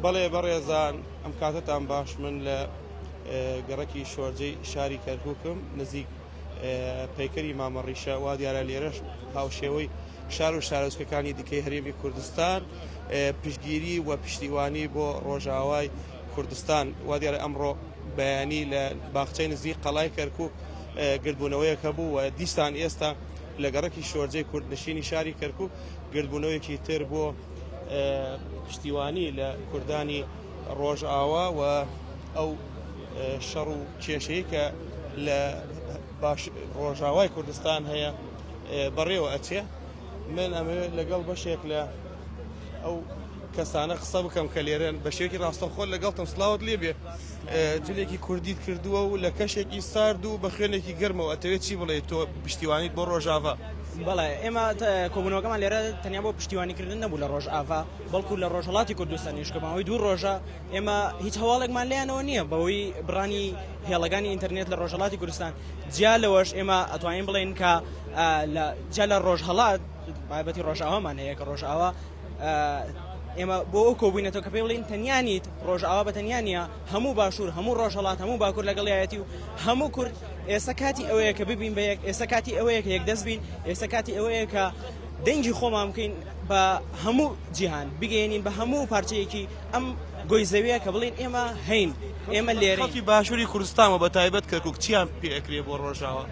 بەڵێ بەڕێزان ئەم کاتتان باش من لە گەڕەکی شۆرجەی شاری کەرکووکم نزیک پەیکەری مامەڕیشە وا دیارە لێرەش هاوشێوەی شار و شارۆچکەکانی دیکەی هەرێمی کوردستان پشتگیری و پشتیوانی بۆ ڕۆژاوای کوردستان وا دیارە ئەمڕۆ بەیانی لە باخچەی نزیک قەڵای کەرکووک گردبوونەوەیەکە بوو و دیستان ئێستا لە گەڕەکی شۆرجەی کوردنشینی شاری کەرکووک گردبوونەوەیەکی تر بۆ پشتیوانی لە کوردانی ڕۆژئاوا و ئەو شەڕ و کێشەیە کە لە ڕۆژاوای کوردستان هەیە بەڕێوە ئەچێ من ئەمەوێت لەگەڵ بەشێک لە ئەو کەسانە قسە بکەم کە لێرەن بە شێوەیەکی ڕاستەوخۆ لەگەڵتم سڵاوت لێ بێ جلێکی کوردیت کردووە و لە کەشێکی سارد و بە خوێنێکی گەرمەوە ئەتەوێت چی بڵێ تۆ پشتیوانیت بۆ ڕۆژاوا؟ بەڵێ ئێمە کۆبوونەوەکەمان لێرە تەنیا بۆ پشتیوانیکردن نەبوو لە ڕۆژئاوا بەڵکو لە ڕۆژهەڵاتی کوردستانی شکەمەوەی دوو ڕۆژە ئێمە هیچ هەواڵێکمان لێیانەوە نییە بەوەی بڕانی هێڵەکانی ئینتەرنێت لە ڕۆژهەڵاتی کوردستان جیا لەوەش ئێمە ئەتوانین بڵێن کە جا لە ڕۆژهەڵات بابەتی ڕۆژئاوامان هەیە کە ڕۆژئاوا ئێمە بۆ ئەو کۆبوونەتەوە کە پێ بڵین تەنیانیت ڕۆژئاوا بە تەنیانە هەموو باشوور هەموو ڕۆژهەڵات هەموو باکوور لەگەڵایەتی و هەموو کورد ئێستا کاتی ئەوەیە کە ببین بە یەک ئێستا کاتی ئەوەیە کە یەکدەست بین ئێستا کاتی ئەوەیە کە دەنگی خۆمان بکەین بە هەموو جیهان بگەێنین بە هەموو پارچەیەکی ئەم گۆیزەویە کە بڵین ئێمە هەین ئێمە لێرە خەڵکی باشووری کوردستانەوە بە تایبەت کەرکووک چیان پێ ئەکرێ بۆ ڕۆژاوا؟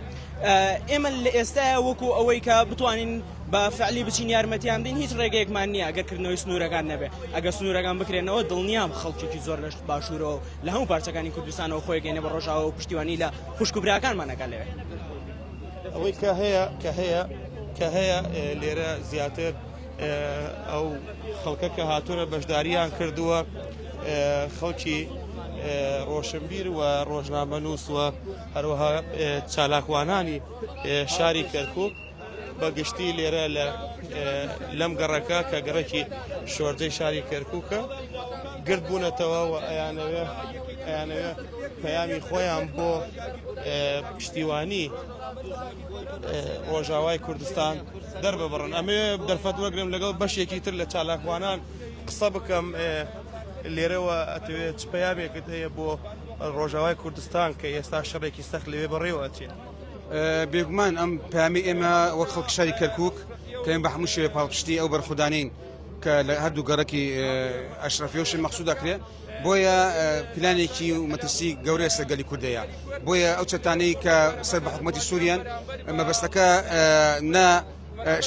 ئێمە لە ئێستاە وەکو ئەوەی کە بتوانین بە فعلی بچین یارمەتیان بدەین هیچ ڕێگەیەکمان نییە ئەگەرکردنەوەی سنوورەکان نەبێ ئەگە سنوورەکان بکرێنەوە دڵنیام خەڵکێکی زۆر لە باشوورەوە لە هەموو پارچەکانی کوردستانەوە خۆیگەێنە بە ڕۆژاوا و پشتیوانی لە خوشکوبراکانمانەکە لەوێ ئەوەی کە هەیە لێرە زیاتر ئەو خەڵکە کە هاتوورە بەشداریان کردووە خەڵکی ڕۆشنبیر و ڕۆژنامەنووس و هەروەها چالاکوانانی شاری کەرکووک بەگشتی لێرە لەم گەڕەکە کە گەڕێکی شۆرجەی شاری کەرکووکە گرد بوونەتەوە و ئەیانەوێ پەیامی خۆیان بۆ پشتیوانی ڕۆژاوای کوردستان دەرببڕن. ئەمێ دەرفەت وەگرم لەگەڵ بەشێکی تر لە چالاکوانان قسە بکەم لێرەوە ئەتەوێت چ پەیامێکت هەیە بۆ ڕۆژاوای کوردستان کە ئێستا شەڕێکی سەخت لەوێ بەڕێوە ئەچێت؟ بێگومان ئەم پامی ئێمە وەک خەڵک شاری کەرکووک کە ئێمە بە هەموو شێوێ پاڵپشتی ئەو بەرخودانین کە لە هەردوو گەڕێکی ئەشرەفیۆشن مەخسوود دەکرێت بۆیە پلانێکی و مەترسی گەورەیە سەرگەلی کوردەیە بۆیە ئەو چەتانەی کە سەر بە حکوومەتی سووریان مەبەستەکە نە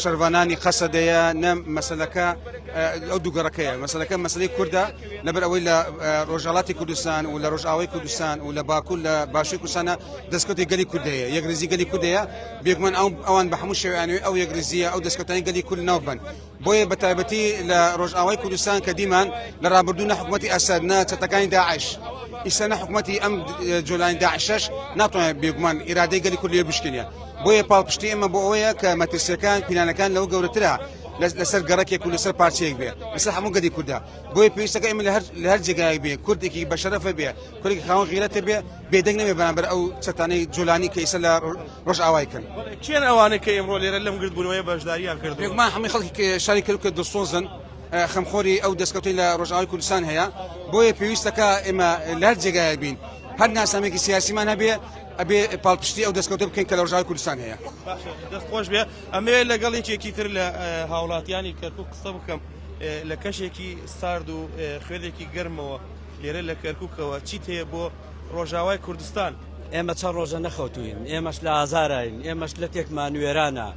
شەروانانی قەسەدەیە نە مەسەلەکە ئەو دوو گەڕەکەیە مەسەلەکە مەسەلەی کووردە لەبەر ئەوەی لە ڕۆژهەڵاتی کوردستان و لە ڕۆژئاوای کوردستان و لە باکوور لە باشووری کوردستانە دەستکەوتی گەلی کوردەیە یەکریزی گەلی کوردەیە بێگومان ئەوان بە هەموو شێوەیانەوەی ئەو یەکریزیە ئەو دەستکەوتانی گەلی کورد ناوبن بۆیە بە تایبەتی لە ڕۆژئاوای کوردستان کە دیمان لە ڕابردوو نە حکوومەتی ئەسەد نە چەتەکانی داعش ئیستا نە حکوومەتی ئەم جۆلانی داعشەش ناتوانێت بێگومان ئیرادەی گەلی کوردی بشکێنێ بۆیە پاڵپشتی ئێمە بۆ ئەوەیە کە مەترسیەکان پلانەکان لەو گەورەترە لەسەر گەڕەکێک و لەسەر پارچەیەک بێ لەسەر هەموو گەلی کووردا بۆیە پێویستەکە ئێمە لە هەر جێگایەک بێ کوردێکی بەشەرەفە بێ کوردێکی خاوەن غیرەتە بێ بێدەنگ نەبێ بەرامبەر ئەو چەتانەی جۆلانی کە ئێستا لە ڕۆژئاوای کرد. کێن ئەوانە کە ئێمڕۆ لێرە لەم گردبوونەوەی بەشداریان کردو؟ بێگومان هەمووی خەڵکی شاری کەرکووک دڵسۆزن خەمخۆری ئەو دەستکەوتەی لە ڕۆژئاوای کوردستان هەیە بۆیە پێویستەکە ئێمە لە هەر جێگایەک بین هەر ناسنامێکی سیاسیمان هەبێ ئەبێ پاڵپشتی ئەو دەستکەوتە بکەین کە لە ڕۆژئاوای کوردستان هەیە. دەستخۆش بێ ئەمێ لەگەڵ یەکێکی تر لە هاوڵاتیانی کەرکووک قسە بکەم لە کەشێکی سارد و خوێنێکی گەرمەوە لێرە لە کەرکووکەوە چیت هەیە بۆ ڕۆژاوای کوردستان؟ ئێمە چەند ڕۆژە نەخەوتوین ئێمەش لە ئازارین ئێمەش لە تێکمان وێرانە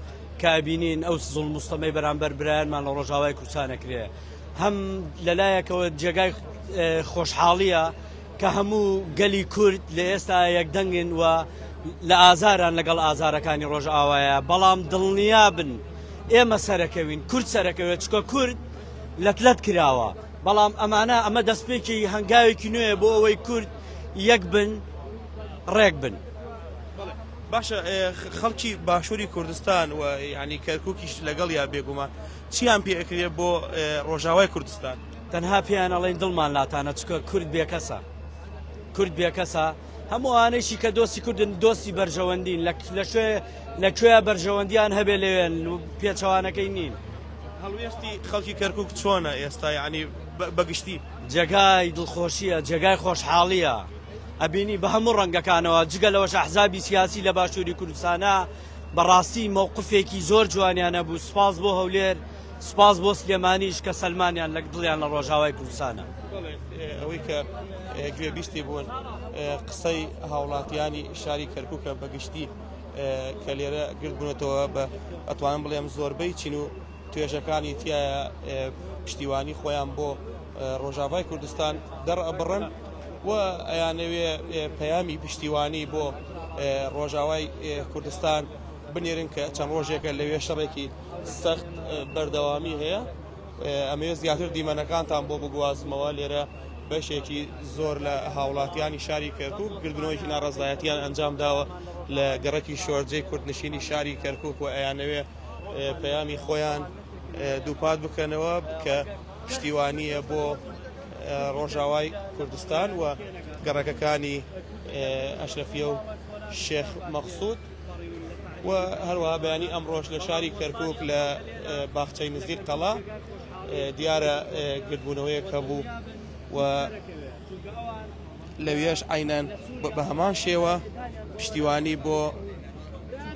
کابینین ئەو زوڵم مستەمەی بەرامبەر برایانمان لە ڕۆژاوای کوردستانەکرێ هەم لەلایەکەوە جێگای خۆشحاڵیە کە هەموو گەلی کورد لە ئێستا یەکدەنگن و لە ئازاران لەگەڵ ئازارەکانی ڕۆژئاوایە بەڵام دڵنیا بن ئێمە سەرەکەوین کورد سەرەکەوێت چکە کورد لەتلەت کراوە بەڵام ئەمە دەستپێکی هەنگاوێکی نوێە بۆ ئەوەی کورد یەک بن ڕێک بن. باشە خەڵکی باشووری کوردستان و ینی کەرکووکیش لەگەڵ یا بێگومان چیان پێ ئەکرێ بۆ ڕۆژاوای کوردستان؟ تەنها پێیان ئەڵێن دڵمان لاتانە چکە کورد بێکەسە کورد بێکەسە هەمووانەیشی کە دۆستی کوردن دۆستی بەرژەوەندین لەکوێ بەرژەوەندیان هەبێ لەوێن پێچەوانەکەی نین. هەڵوێستی خەڵکی کەرکووک چۆنە ئێستا ینی بەگشتی جێگای دڵخۆشیە جێگای خۆشحاڵیە ئەبینی بە هەموو ڕەنگەکانەوە جگە لەوەش ئەحزابی سیاسی لە باشووری کوردستانە بەڕاستی مووقفێکی زۆر جوانیانە بوو سپاس بۆ هەولێر سپاس بۆ سلێمانیش کە سەلمانیان لە دڵیان لە ڕۆژاوای کوردستانە ئەوەی کە گوێبیستی بوون قسەی هاوڵاتیانی شاری کەرکووکە بەگشتی کە لێرە گرت بوونەتەوە بە ئەتوانم بڵێم زۆربەی چین و توێژەکانی تایە پشتیوانی خۆیان بۆ ڕۆژاوای کوردستان دەڕەبڕن و ئەیانەوێ پەیامی پشتیوانی بۆ ڕۆژاوای کوردستان بنێرن کە چەند ڕۆژێکە لەوێ شەڕێکی سەخت بەردەوامی هەیە ئەمێ زیاتر دیمەنەکانتان بۆ بگوازمەوە لێرە بەشێکی زۆر لە هاوڵاتیانی شاری کەرکووک گردنەوەیکی ناڕزایەتیان ئەنجام داوە لە گەڕەکی شۆرجەی کوردنشینی شاری کەرکووک و ئەیانەوێ پەیامی خۆیان دووپات بکەنەوە کە پشتیوانیە بۆ ڕۆژاوای کوردستان و گەڕەکەکانی ئەشرەفیە و شێخ مەقسوود و هەروەها بەیانی ئەمڕۆژ لە شاری کەرکووک لە باخچەی نزیک قەڵا دیارە گرتبوونەوەیەکە بوو و لەوێش عینەن بە هەمان شێوە پشتیوانی بۆ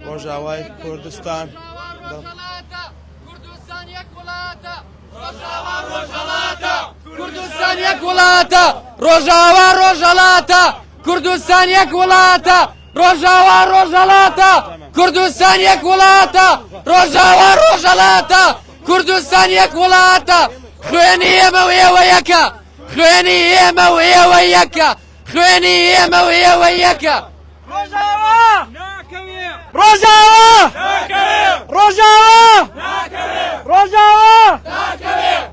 ڕۆژاوای کوردستان کوردستان یەک وڵاتە ڕۆژاوا ڕۆژهەڵاتە کوردستان یەک وڵاتە ڕۆژاوا ڕۆژهەڵاتە کوردستان یەک وڵاتە ڕۆژاوا ڕۆژهەڵاتە کوردستان یەک وڵاتە خوێنی ئێمە و ئێوە یەکە خوێنی ئێمە و ئێوە یەکە خوێنی ئێمە و ئێوە یەکە ڕۆژاوا ڕۆژاوا ڕۆژاوا ڕۆژاوا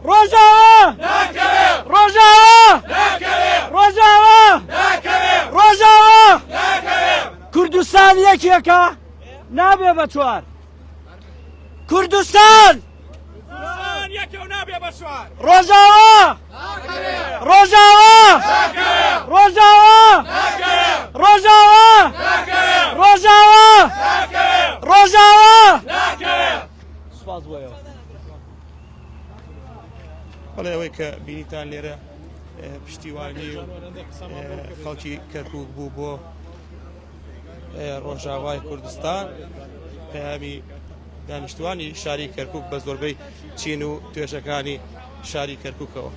ڕۆژاوا ڕۆژاوا ڕۆژاوا ڕۆژاوا کوردستان یەکێکە نابێ بە چوار کوردستان ڕۆژاوا ڕۆژاوا ڕۆژاوا ڕۆژاوا ڕۆژاوا ڕۆژاوا سپاس بۆیەوە بەڵێ ئەوەی کە بینیتان لێرە پشتیوانی و خەڵکی کەرکووک بوو بۆ ڕۆژاوای کوردستان پەیامی دانیشتوانی شاری کەرکووک بە زۆربەی چین و توێژەکانی شاری کەرکووکەوە